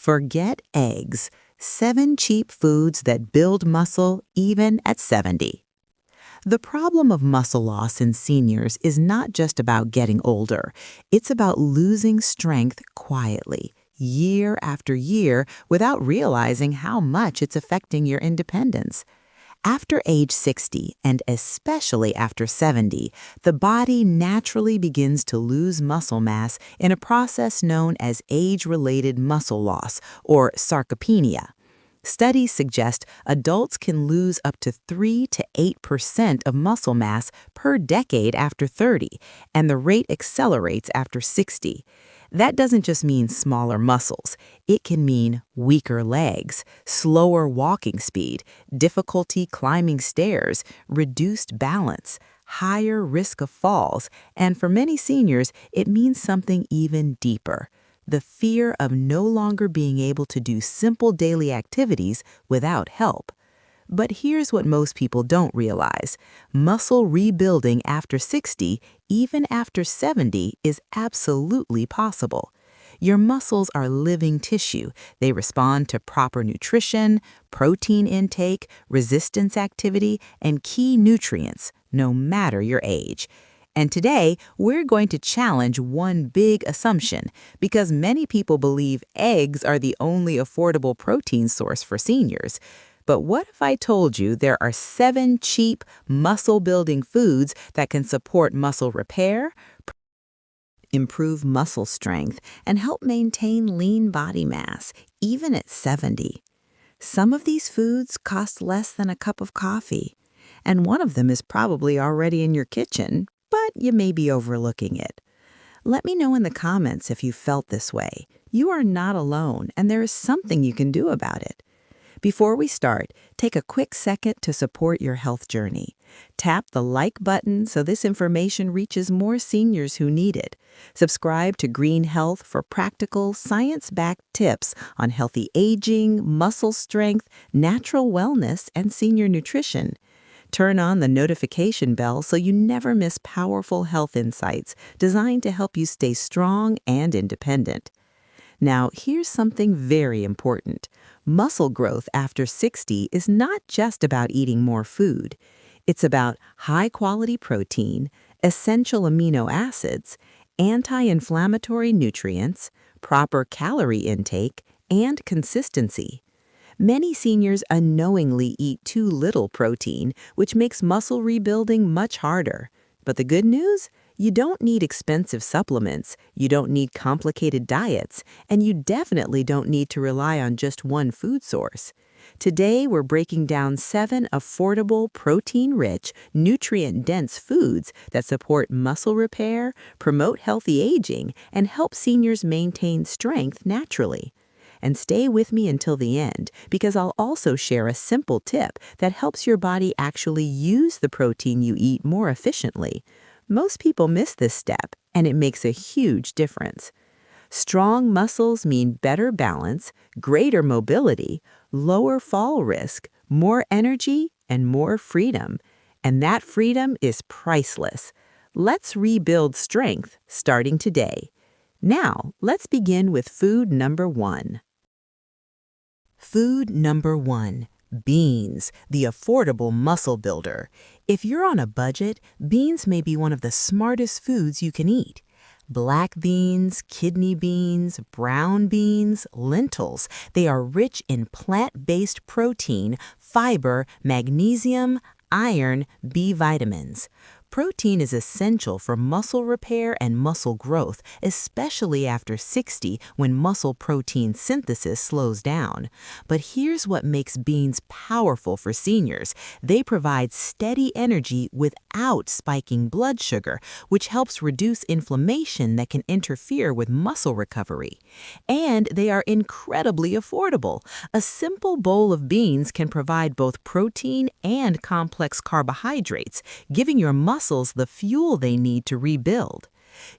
Forget eggs. 7 cheap foods that build muscle even at 70. The problem of muscle loss in seniors is not just about getting older. It's about losing strength quietly, year after year, without realizing how much it's affecting your independence. After age 60, and especially after 70, the body naturally begins to lose muscle mass in a process known as age-related muscle loss, or sarcopenia. Studies suggest adults can lose up to 3 to 8% of muscle mass per decade after 30, and the rate accelerates after 60. That doesn't just mean smaller muscles. It can mean weaker legs, slower walking speed, difficulty climbing stairs, reduced balance, higher risk of falls, and for many seniors, it means something even deeper: the fear of no longer being able to do simple daily activities without help. But here's what most people don't realize. Muscle rebuilding after 60, even after 70, is absolutely possible. Your muscles are living tissue. They respond to proper nutrition, protein intake, resistance activity, and key nutrients, no matter your age. And today, we're going to challenge one big assumption, because many people believe eggs are the only affordable protein source for seniors. But what if I told you there are 7 cheap, muscle-building foods that can support muscle repair, improve muscle strength, and help maintain lean body mass, even at 70? Some of these foods cost less than a cup of coffee, and one of them is probably already in your kitchen, but you may be overlooking it. Let me know in the comments if you felt this way. You are not alone, and there is something you can do about it. Before we start, take a quick second to support your health journey. Tap the like button so this information reaches more seniors who need it. Subscribe to Green Health for practical, science-backed tips on healthy aging, muscle strength, natural wellness, and senior nutrition. Turn on the notification bell so you never miss powerful health insights designed to help you stay strong and independent. Now, here's something very important. Muscle growth after 60 is not just about eating more food. It's about high-quality protein, essential amino acids, anti-inflammatory nutrients, proper calorie intake, and consistency. Many seniors unknowingly eat too little protein, which makes muscle rebuilding much harder. But the good news? You don't need expensive supplements, you don't need complicated diets, and you definitely don't need to rely on just one food source. Today, we're breaking down 7 affordable, protein-rich, nutrient-dense foods that support muscle repair, promote healthy aging, and help seniors maintain strength naturally. And stay with me until the end, because I'll also share a simple tip that helps your body actually use the protein you eat more efficiently. Most people miss this step, and it makes a huge difference. Strong muscles mean better balance, greater mobility, lower fall risk, more energy, and more freedom. And that freedom is priceless. Let's rebuild strength starting today. Now, let's begin with food number 1. Food number 1. Beans, the affordable muscle builder. If you're on a budget, beans may be one of the smartest foods you can eat. Black beans, kidney beans, brown beans, lentils. They are rich in plant-based protein, fiber, magnesium, iron, B vitamins. Protein is essential for muscle repair and muscle growth, especially after 60 when muscle protein synthesis slows down. But here's what makes beans powerful for seniors. They provide steady energy without spiking blood sugar, which helps reduce inflammation that can interfere with muscle recovery. And they are incredibly affordable. A simple bowl of beans can provide both protein and complex carbohydrates, giving your muscles the fuel they need to rebuild.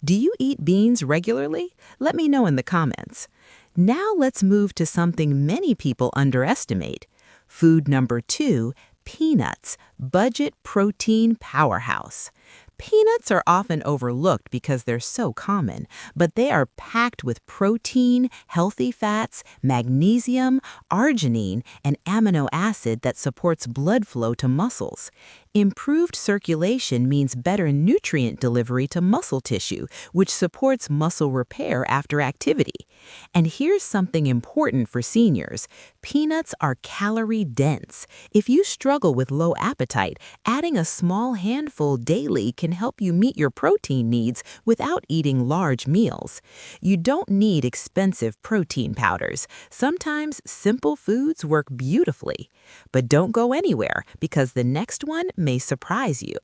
Do you eat beans regularly? Let me know in the comments. Now let's move to something many people underestimate. Food number 2, peanuts, budget protein powerhouse. Peanuts are often overlooked because they're so common, but they are packed with protein, healthy fats, magnesium, arginine, and amino acid that supports blood flow to muscles. Improved circulation means better nutrient delivery to muscle tissue, which supports muscle repair after activity. And here's something important for seniors. Peanuts are calorie dense. If you struggle with low appetite, adding a small handful daily can help you meet your protein needs without eating large meals. You don't need expensive protein powders. Sometimes simple foods work beautifully. But don't go anywhere because the next one may surprise you.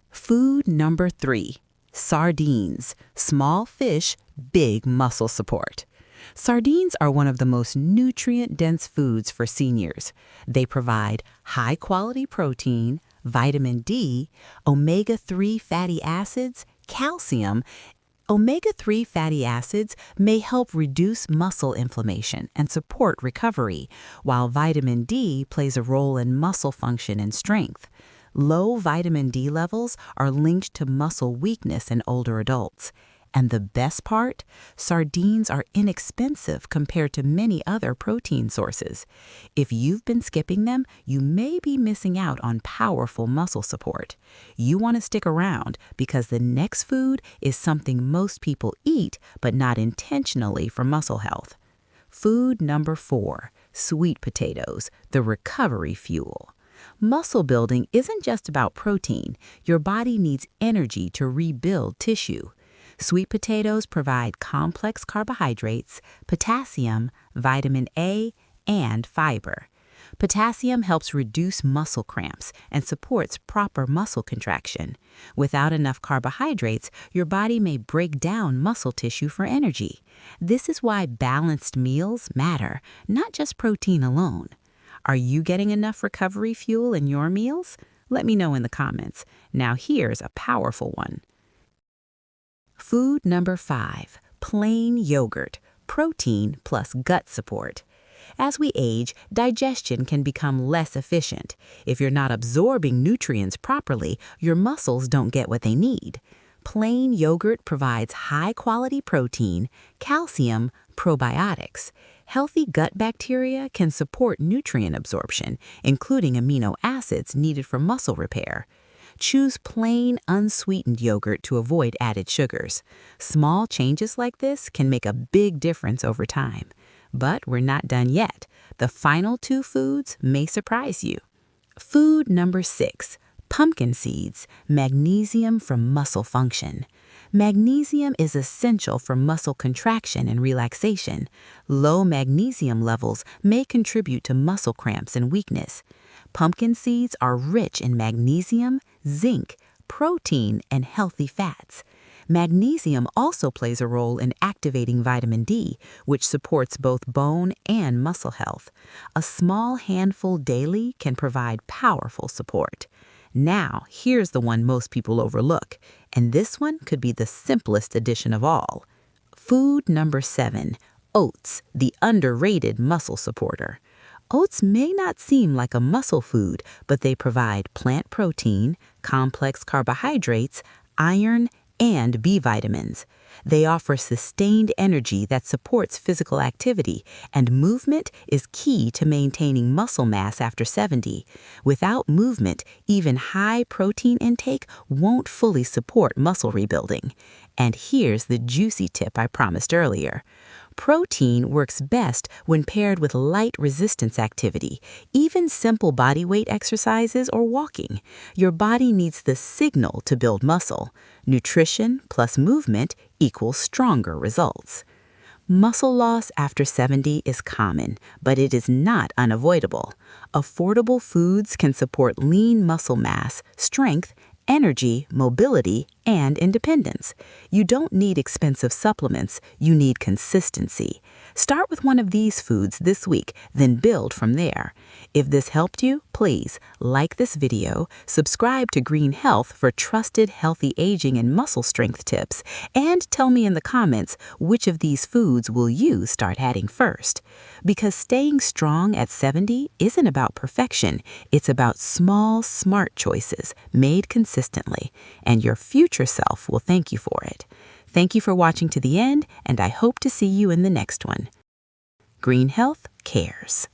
Food number 3. Sardines. Small fish, big muscle support. Sardines are one of the most nutrient-dense foods for seniors. They provide high-quality protein, vitamin D, omega-3 fatty acids, calcium. Omega-3 fatty acids may help reduce muscle inflammation and support recovery, while vitamin D plays a role in muscle function and strength. Low vitamin D levels are linked to muscle weakness in older adults. And the best part? Sardines are inexpensive compared to many other protein sources. If you've been skipping them, you may be missing out on powerful muscle support. You want to stick around because the next food is something most people eat but not intentionally for muscle health. Food number 4, sweet potatoes, the recovery fuel. Muscle building isn't just about protein. Your body needs energy to rebuild tissue. Sweet potatoes provide complex carbohydrates, potassium, vitamin A, and fiber. Potassium helps reduce muscle cramps and supports proper muscle contraction. Without enough carbohydrates, your body may break down muscle tissue for energy. This is why balanced meals matter, not just protein alone. Are you getting enough recovery fuel in your meals? Let me know in the comments. Now here's a powerful one. Food number 5, plain yogurt, protein plus gut support. As we age, digestion can become less efficient. If you're not absorbing nutrients properly, your muscles don't get what they need. Plain yogurt provides high-quality protein, calcium, probiotics. Healthy gut bacteria can support nutrient absorption, including amino acids needed for muscle repair. Choose plain, unsweetened yogurt to avoid added sugars. Small changes like this can make a big difference over time. But we're not done yet. The final 2 foods may surprise you. Food number 6, pumpkin seeds, magnesium for muscle function. Magnesium is essential for muscle contraction and relaxation. Low magnesium levels may contribute to muscle cramps and weakness. Pumpkin seeds are rich in magnesium, zinc, protein, and healthy fats. Magnesium also plays a role in activating vitamin D, which supports both bone and muscle health. A small handful daily can provide powerful support. Now, here's the one most people overlook, and this one could be the simplest addition of all. Food number 7, oats, the underrated muscle supporter. Oats may not seem like a muscle food, but they provide plant protein, complex carbohydrates, iron, and B vitamins. They offer sustained energy that supports physical activity, and movement is key to maintaining muscle mass after 70. Without movement, even high protein intake won't fully support muscle rebuilding. And here's the juicy tip I promised earlier. Protein works best when paired with light resistance activity, even simple body weight exercises or walking. Your body needs the signal to build muscle. Nutrition plus movement equals stronger results. Muscle loss after 70 is common, but it is not unavoidable. Affordable foods can support lean muscle mass, strength, energy, mobility, and independence. You don't need expensive supplements, you need consistency. Start with one of these foods this week, then build from there. If this helped you, please like this video, subscribe to Green Health for trusted healthy aging and muscle strength tips, and tell me in the comments which of these foods will you start adding first. Because staying strong at 70 isn't about perfection, it's about small, smart choices made consistently, and your future self will thank you for it. Thank you for watching to the end, and I hope to see you in the next one. Green Health cares.